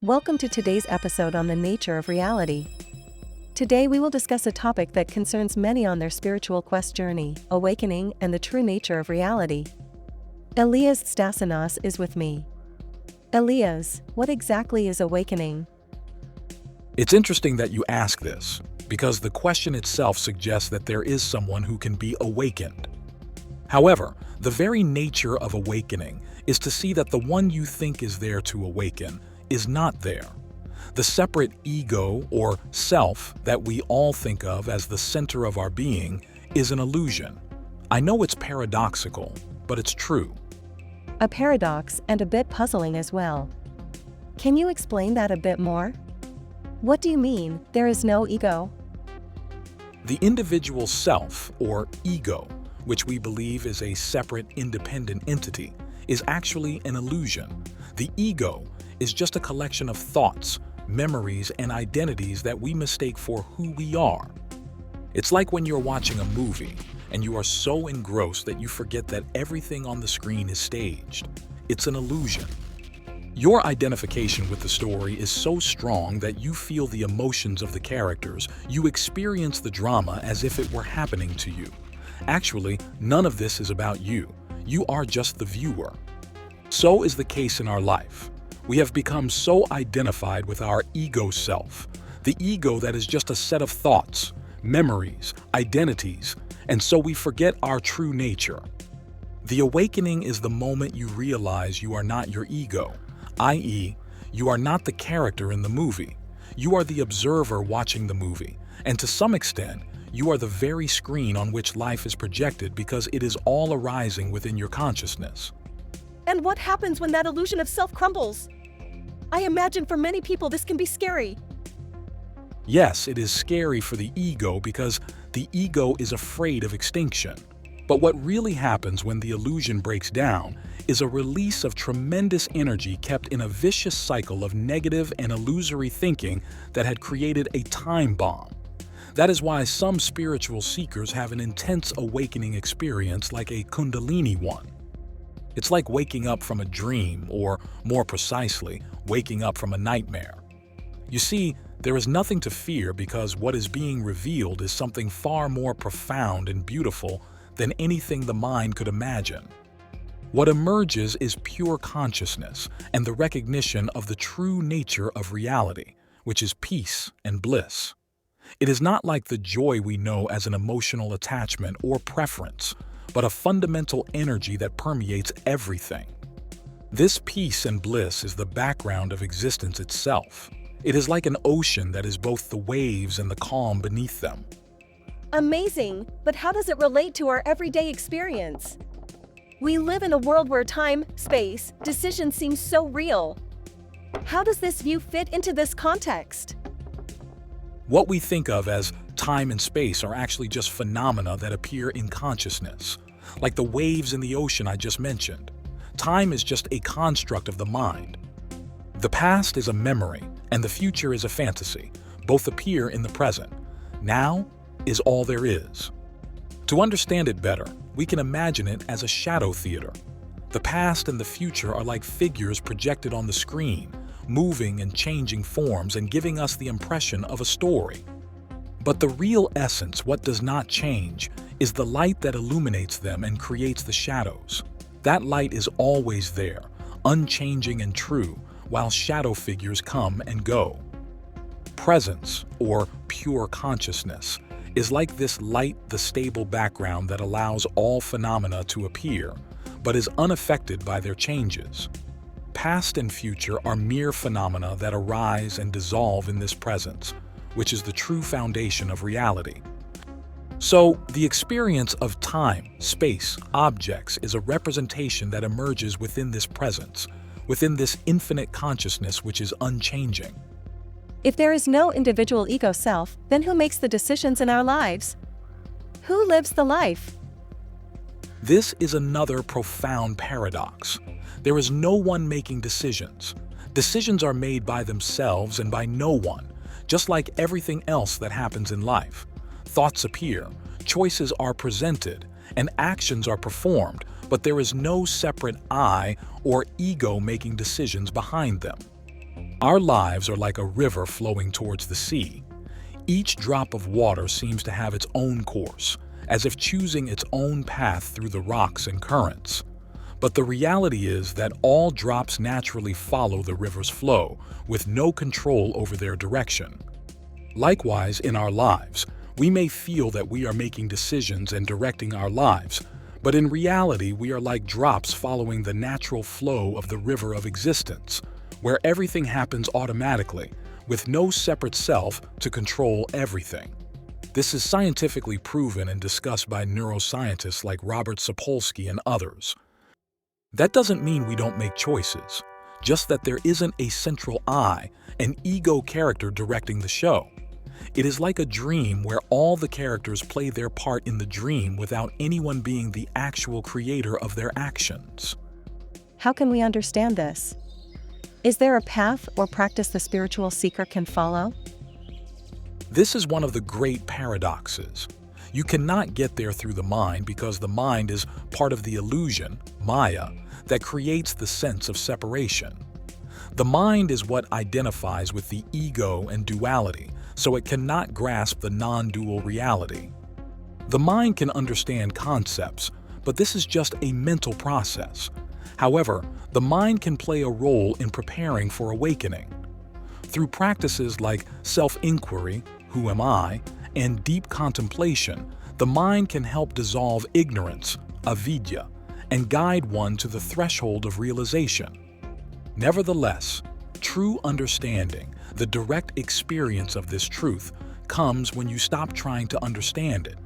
Welcome to today's episode on the nature of reality. Today we will discuss a topic that concerns many on their spiritual quest journey, awakening and the true nature of reality. Elias Stassinos is with me. Elias, what exactly is awakening? It's interesting that you ask this, because the question itself suggests that there is someone who can be awakened. However, the very nature of awakening is to see that the one you think is there to awaken is not there. The separate ego or self that we all think of as the center of our being is an illusion. I know it's paradoxical, but it's true. A paradox and a bit puzzling as well. Can you explain that a bit more? What do you mean, there is no ego? The individual self, or ego, which we believe is a separate, independent entity, is actually an illusion. The ego is just a collection of thoughts, memories, and identities that we mistake for who we are. It's like when you're watching a movie and you are so engrossed that you forget that everything on the screen is staged. It's an illusion. Your identification with the story is so strong that you feel the emotions of the characters. You experience the drama as if it were happening to you. Actually, none of this is about you. You are just the viewer. So is the case in our life. We have become so identified with our ego self, the ego that is just a set of thoughts, memories, identities, and so we forget our true nature. The awakening is the moment you realize you are not your ego, i.e., you are not the character in the movie. You are the observer watching the movie, and to some extent, you are the very screen on which life is projected because it is all arising within your consciousness. And what happens when that illusion of self crumbles? I imagine for many people this can be scary. Yes, it is scary for the ego because the ego is afraid of extinction. But what really happens when the illusion breaks down is a release of tremendous energy kept in a vicious cycle of negative and illusory thinking that had created a time bomb. That is why some spiritual seekers have an intense awakening experience like a Kundalini one. It's like waking up from a dream, or more precisely, waking up from a nightmare. You see, there is nothing to fear because what is being revealed is something far more profound and beautiful than anything the mind could imagine. What emerges is pure consciousness and the recognition of the true nature of reality, which is peace and bliss. It is not like the joy we know as an emotional attachment or preference, but a fundamental energy that permeates everything. This peace and bliss is the background of existence itself. It is like an ocean that is both the waves and the calm beneath them. Amazing, but how does it relate to our everyday experience? We live in a world where time, space, decisions seem so real. How does this view fit into this context? What we think of as time and space are actually just phenomena that appear in consciousness, like the waves in the ocean I just mentioned. Time is just a construct of the mind. The past is a memory, and the future is a fantasy. Both appear in the present. Now is all there is. To understand it better, we can imagine it as a shadow theater. The past and the future are like figures projected on the screen, moving and changing forms and giving us the impression of a story. But the real essence, what does not change, is the light that illuminates them and creates the shadows. That light is always there, unchanging and true, while shadow figures come and go. Presence, or pure consciousness, is like this light, the stable background that allows all phenomena to appear, but is unaffected by their changes. Past and future are mere phenomena that arise and dissolve in this presence, which is the true foundation of reality. So, the experience of time, space, objects is a representation that emerges within this presence, within this infinite consciousness which is unchanging. If there is no individual ego self, then who makes the decisions in our lives? Who lives the life? This is another profound paradox. There is no one making decisions. Decisions are made by themselves and by no one, just like everything else that happens in life. Thoughts appear, choices are presented, and actions are performed, but there is no separate I or ego making decisions behind them. Our lives are like a river flowing towards the sea. Each drop of water seems to have its own course, as if choosing its own path through the rocks and currents. But the reality is that all drops naturally follow the river's flow, with no control over their direction. Likewise, in our lives, we may feel that we are making decisions and directing our lives, but in reality we are like drops following the natural flow of the river of existence, where everything happens automatically, with no separate self to control everything. This is scientifically proven and discussed by neuroscientists like Robert Sapolsky and others. That doesn't mean we don't make choices, just that there isn't a central I, an ego character directing the show. It is like a dream where all the characters play their part in the dream without anyone being the actual creator of their actions. How can we understand this? Is there a path or practice the spiritual seeker can follow? This is one of the great paradoxes. You cannot get there through the mind because the mind is part of the illusion, Maya, that creates the sense of separation. The mind is what identifies with the ego and duality, so it cannot grasp the non-dual reality. The mind can understand concepts, but this is just a mental process. However, the mind can play a role in preparing for awakening. Through practices like self-inquiry, who am I, and deep contemplation, the mind can help dissolve ignorance, avidya, and guide one to the threshold of realization. Nevertheless, true understanding, the direct experience of this truth, comes when you stop trying to understand it.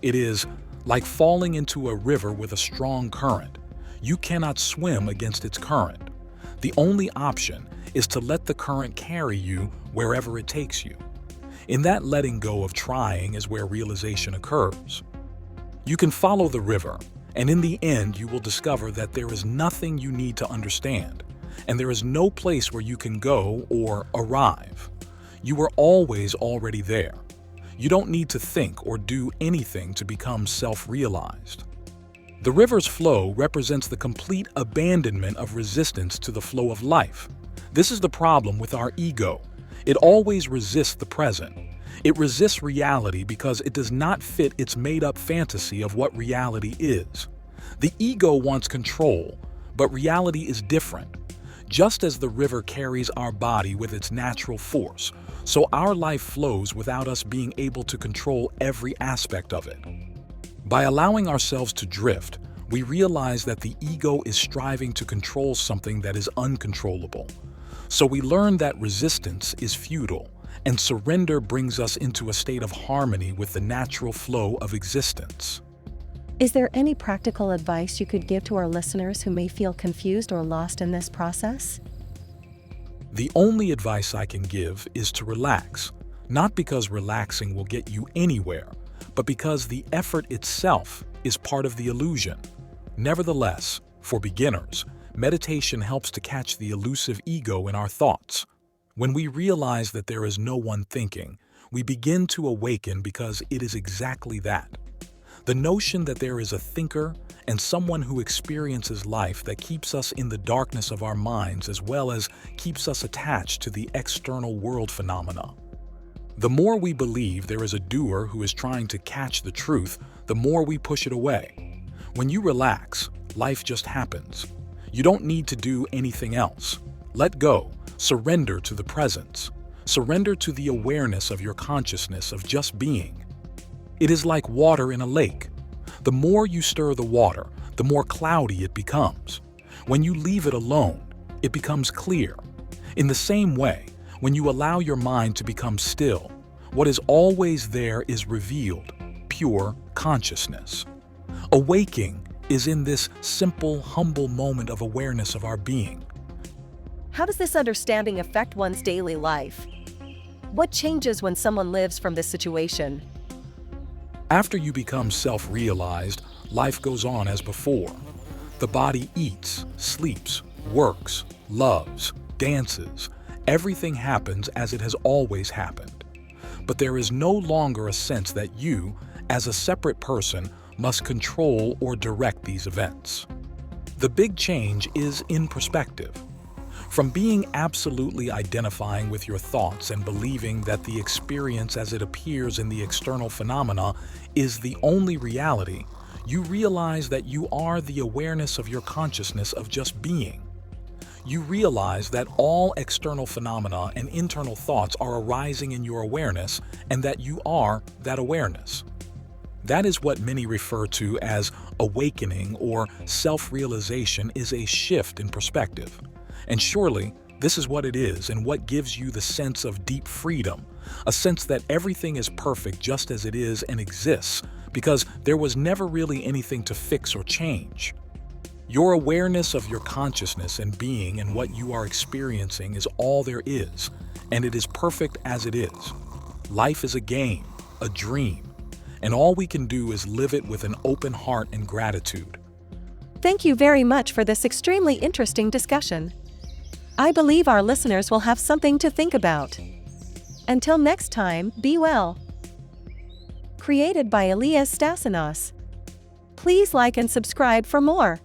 It is like falling into a river with a strong current. You cannot swim against its current. The only option is to let the current carry you wherever it takes you. In that letting go of trying is where realization occurs. You can follow the river, and in the end you will discover that there is nothing you need to understand, and there is no place where you can go or arrive. You are always already there. You don't need to think or do anything to become self-realized. The river's flow represents the complete abandonment of resistance to the flow of life. This is the problem with our ego. It always resists the present. It resists reality because it does not fit its made-up fantasy of what reality is. The ego wants control, but reality is different. Just as the river carries our body with its natural force, so our life flows without us being able to control every aspect of it. By allowing ourselves to drift, we realize that the ego is striving to control something that is uncontrollable. So we learn that resistance is futile, and surrender brings us into a state of harmony with the natural flow of existence. Is there any practical advice you could give to our listeners who may feel confused or lost in this process? The only advice I can give is to relax, not because relaxing will get you anywhere, but because the effort itself is part of the illusion. Nevertheless, for beginners, meditation helps to catch the elusive ego in our thoughts. When we realize that there is no one thinking, we begin to awaken because it is exactly that. The notion that there is a thinker and someone who experiences life that keeps us in the darkness of our minds as well as keeps us attached to the external world phenomena. The more we believe there is a doer who is trying to catch the truth, the more we push it away. When you relax, life just happens. You don't need to do anything else. Let go. Surrender to the presence. Surrender to the awareness of your consciousness of just being. It is like water in a lake. The more you stir the water, the more cloudy it becomes. When you leave it alone, it becomes clear. In the same way, when you allow your mind to become still, what is always there is revealed, pure consciousness. Awaking is in this simple, humble moment of awareness of our being. How does this understanding affect one's daily life? What changes when someone lives from this situation? After you become self-realized, life goes on as before. The body eats, sleeps, works, loves, dances. Everything happens as it has always happened. But there is no longer a sense that you, as a separate person, must control or direct these events. The big change is in perspective. From being absolutely identifying with your thoughts and believing that the experience as it appears in the external phenomena is the only reality, you realize that you are the awareness of your consciousness of just being. You realize that all external phenomena and internal thoughts are arising in your awareness and that you are that awareness. That is what many refer to as awakening, or self-realization is a shift in perspective. And surely, this is what it is and what gives you the sense of deep freedom, a sense that everything is perfect just as it is and exists, because there was never really anything to fix or change. Your awareness of your consciousness and being and what you are experiencing is all there is, and it is perfect as it is. Life is a game, a dream, and all we can do is live it with an open heart and gratitude. Thank you very much for this extremely interesting discussion. I believe our listeners will have something to think about. Until next time, be well. Created by Elias Stasinos. Please like and subscribe for more.